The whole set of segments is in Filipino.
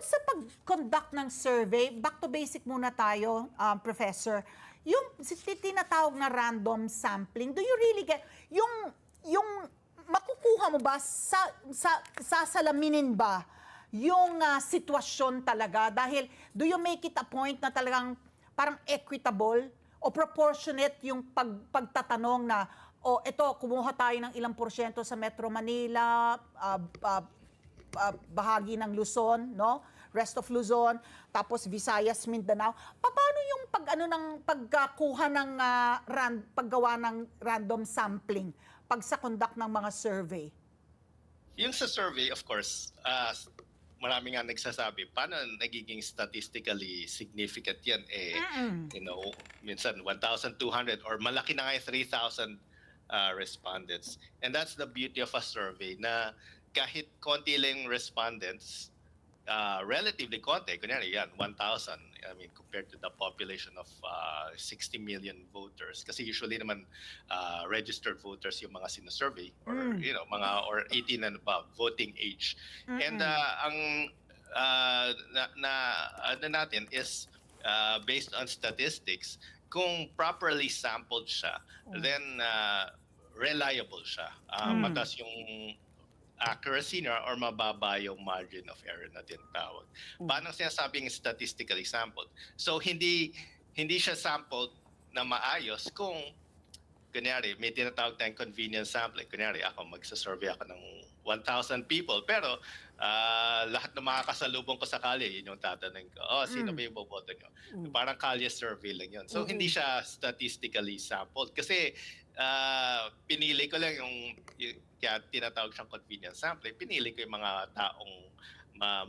sa pag-conduct ng survey, back to basic muna tayo, Professor. Yung tinatawag na random sampling, do you really get, yung makukuha mo ba, sasalaminin ba yung sitwasyon talaga? Dahil, do you make it a point na talagang parang equitable o proportionate yung pagtatanong na, ito, kumuha tayo ng ilang porsyento sa Metro Manila, bahagi ng Luzon, no? Rest of Luzon, tapos Visayas, Mindanao. Paano yung pagkakuha ng paggawa ng random sampling pag sa conduct ng mga survey? Yung sa survey, of course, marami nga nagsasabi, paano nagiging statistically significant yan? Minsan 1,200 or malaki na nga yung 3,000 respondents. And that's the beauty of a survey na kahit konti lang respondents, relatively konti, kunyari yan, 1,000, I mean, compared to the population of 60 million voters. Kasi usually naman registered voters yung mga sinasurvey or, or 18 and above, voting age. And ang natin is based on statistics, kung properly sampled siya, then reliable siya. Mataas yung accuracy niya or mababa yung margin of error na tinatawag. Paano sinasabing statistically sampled? So hindi siya sampled na maayos kung kunyari may tinatawag tayong convenience sampling. Kunyari ako magsasurvey ako ng 1,000 people pero lahat ng mga kasalubong ko sa kalye, yun yung tatanungin ko, sino ba yung boboto nyo? Parang kalye survey lang yun. So hindi siya statistically sampled kasi pinili ko lang yung kaya tinatawag siyang convenience sampling, pinili ko yung mga taong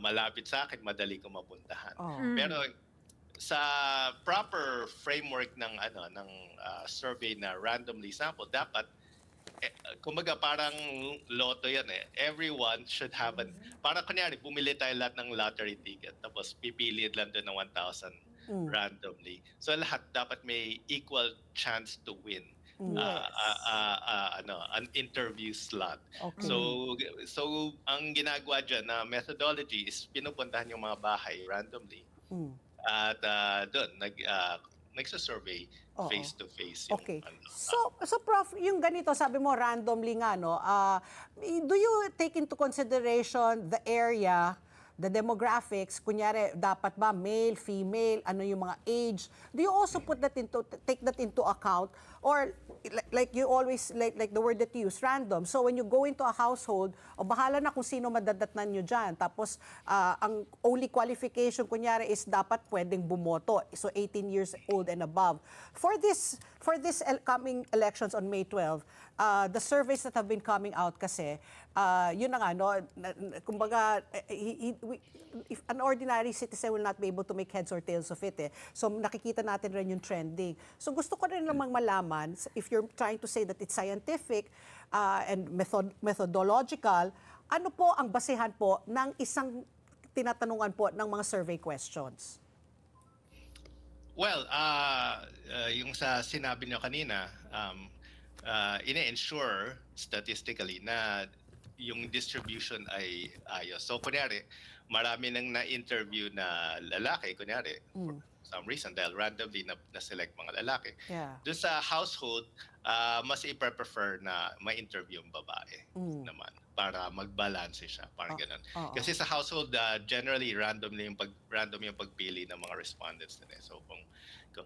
malapit sa akin, madali ko mapuntahan. Pero sa proper framework ng survey na randomly sampled, dapat kumbaga parang loto yan eh. Everyone should have parang kunyari bumili tayo lahat ng lottery ticket tapos pipili lang doon ng 1,000 randomly. So lahat dapat may equal chance to win. An interview slot. Okay. So ang ginagawa dyan na methodology is pinupuntahan yung mga bahay randomly. At doon nagsa-survey face-to-face. Okay. So Prof, yung ganito, sabi mo randomly nga, no? Do you take into consideration the area, the demographics, kunyari, dapat ba male, female, ano yung mga age? Do you also take that into account? Or like you always, like the word that you use, random. So when you go into a household, bahala na kung sino madadatnan nyo dyan. Tapos, ang only qualification, kunyari, is dapat pwedeng bumoto. So 18 years old and above. For this coming elections on May 12, the surveys that have been coming out kasi, yun na nga, no, kumbaga, if an ordinary citizen will not be able to make heads or tails of it. So nakikita natin rin yung trending. So gusto ko rin namang malaman, if you're trying to say that it's scientific and methodological, ano po ang basehan po ng isang tinatanungan po ng mga survey questions? Well, yung sa sinabi niyo kanina, ina-ensure statistically na yung distribution ay ayos. So, kunyari, marami nang na-interview na lalaki, kunyari, for some reason, dahil randomly na-select mga lalaki. Yeah. Doon sa household, mas i-prefer na ma-interview yung babae naman para mag-balance siya, parang ganun. Kasi sa household, generally, random yung pagpili ng mga respondents nila. So, kung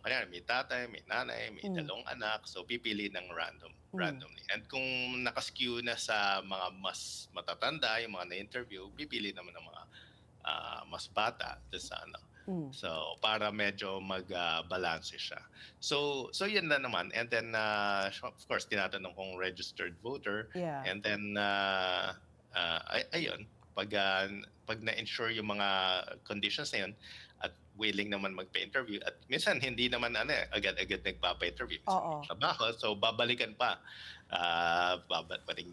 kanya may tatay, may nanay, may dalawang anak, so pipili ng randomly. And kung nakaskew na sa mga mas matatanda, yung mga na-interview, pipili naman ng mga mas bata sa So, para medyo mag-balance siya. So yun na naman. And then, of course, tinatanong kung registered voter. Yeah. And then, ayun, pag na-ensure yung mga conditions na yun, at willing naman magpa-interview, at minsan hindi naman agad-agad nagpapa-interview. Trabaho, so babalikan pa.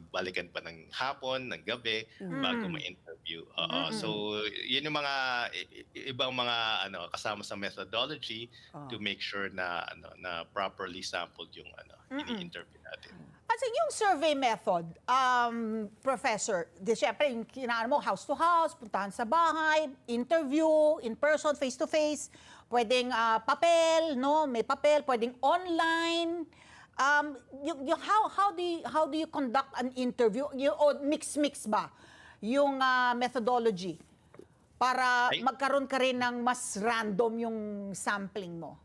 Balikan pa ng hapon, ng gabi, bago ma-interview. So yun yung mga ibang mga kasama sa methodology to make sure na na properly sampled yung ini-interview natin. At Kasi yung survey method, Professor, di syempre, yung kinaan mo, house to house, puntahan sa bahay, interview, in person, face to face, pwedeng papel, no? May papel, pwedeng online. How do you conduct an interview? O mix ba yung methodology para Ay- magkaroon ka rin ng mas random yung sampling mo?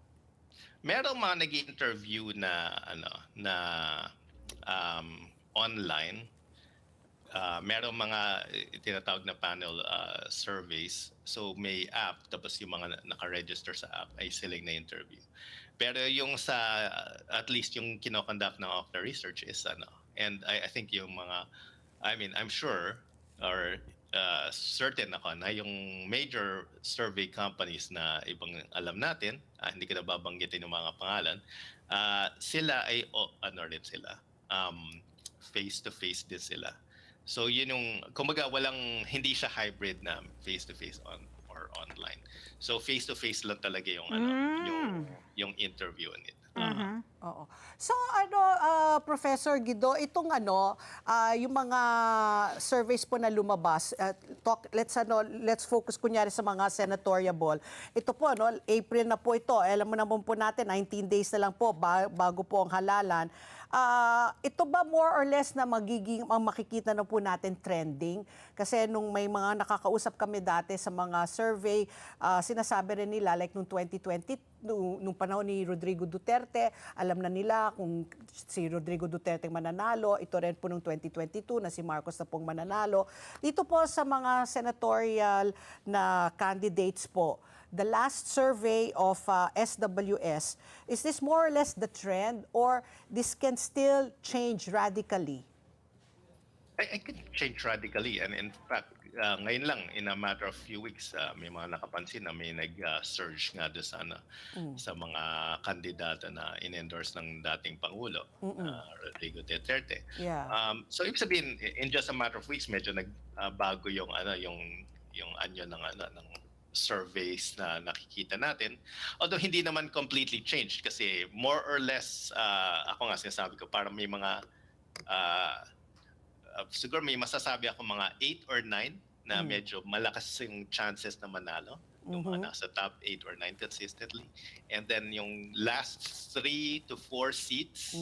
Merong mga nag-interview na online. Merong mga tinatawag na panel surveys. So may app, tapos yung mga naka-register sa app ay sila na interview. Pero yung sa, at least yung kinoconduct ng of the research is and I think yung mga, I'm sure, or certain ako na yung major survey companies na ibang alam natin, hindi ko na babanggitin yung mga pangalan, sila ay, rin sila, face-to-face din sila. So yun yung, kumbaga hindi siya hybrid na face-to-face or online. So face-to-face lang talaga yung yung interview nito. Oo. So Professor Guido, itong yung mga surveys po na lumabas, let's focus kunyari sa mga senatorial. Ito po April na po ito. Alam mo naman po natin 19 days na lang po bago po ang halalan. Ito ba more or less na ang makikita na po natin trending? Kasi nung may mga nakakausap kami dati sa mga survey, sinasabi rin nila like nung 2020, nung panahon ni Rodrigo Duterte, alam na nila kung si Rodrigo Duterte mananalo. Ito rin po nung 2022 na si Marcos na pong mananalo. Dito po sa mga senatorial na candidates po, the last survey of SWS, is this more or less the trend or this can still change radically? I could change radically, and in fact, ngayon lang, in a matter of few weeks, may mga nakapansin na may nag-surge nga doon sa mga kandidato na in-endorse ng dating Pangulo, Rodrigo Duterte. Yeah. So ibig sabihin, in just a matter of weeks, medyo nagbago yung anyo ng surveys na nakikita natin. Although hindi naman completely changed kasi more or less, ako nga sinasabi ko, parang may mga siguro may masasabi ako mga 8 or 9 na medyo malakas yung chances na manalo. Yung mga nasa top 8 or 9 consistently. And then yung last 3 to 4 seats,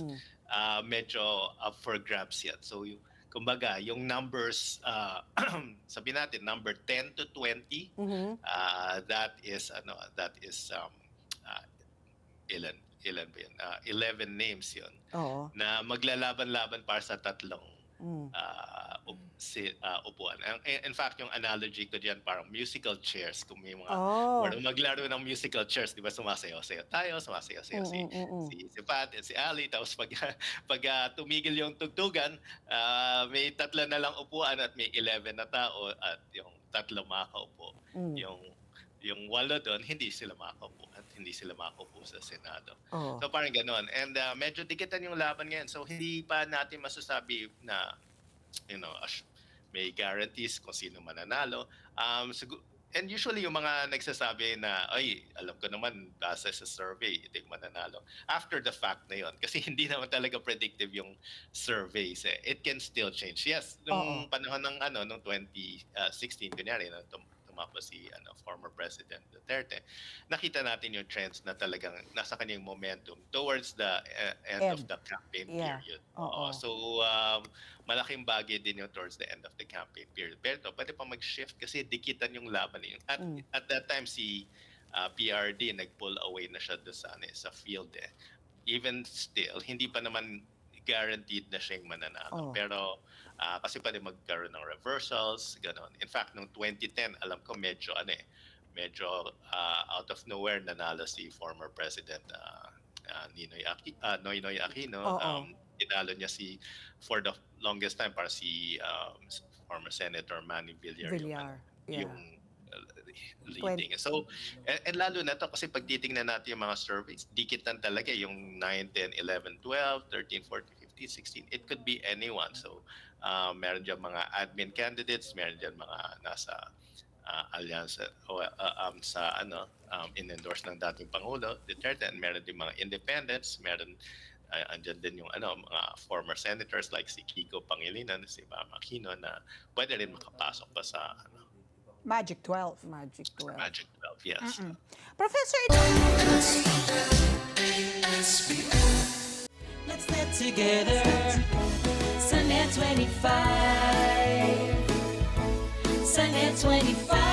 medyo up for grabs yan. So kumbaga, yung numbers, sabi natin, number 10 to 20, that is ilan ba yun? 11 names yun. Oo. Na maglalaban-laban para sa tatlong upuan. In fact, yung analogy ko diyan parang musical chairs. Kung may mga maglaro ng musical chairs, di ba sumasayaw-sayaw tayo, sumasayaw-sayaw si Pat at si Ali. Tapos pag tumigil yung tugtugan, may 3 na lang upuan at may 11 na tao at yung 3 makaupo. Yung 8 doon, hindi sila makaupo at hindi sila makaupo sa Senado. So parang gano'n. And medyo dikitan yung laban ngayon. So hindi pa natin masasabi na, may guarantees kung sino mananalo. And usually yung mga nagsasabi na, ay, alam ko naman, base sa survey, ito yung mananalo. After the fact na yun. Kasi hindi naman talaga predictive yung surveys. It can still change. Yes, nung panahon ng nung 2016, kunyari, tumakbo si former President Duterte, nakita natin yung trends na talagang nasa kanyang momentum towards the end of the campaign period. So, malaking bagay din yung towards the end of the campaign period. Pero pwede pa mag-shift kasi dikitan yung laban. At that time, si PRD, nag-pull away na siya doon sa field. Even still, hindi pa naman guaranteed na siyang mananalo. Pero kasi pwede magkaroon ng reversals, gano'n. In fact, noong 2010, alam ko medyo out of nowhere nanalo si former President Noynoy Aquino. Tinalo niya for the longest time para si former Senator Manny Villar. Yung leading. So, and lalo na to kasi pag titingnan natin yung mga surveys, dikitan talaga yung 9, 10, 11, 12, 13, 14, 15, 16. It could be anyone. So, meron dyan mga admin candidates, meron dyan mga nasa alyansa in-endorse ng dating Pangulo, Duterte, and meron din mga independents, meron andyan din yung mga former senators like si Kiko Pangilinan, si Mama Aquino na pwede rin makapasok pa sa Magic 12. Magic 12. Magic 12. Yes. Professor, Let's get together. Sunday 25. Sunday 25.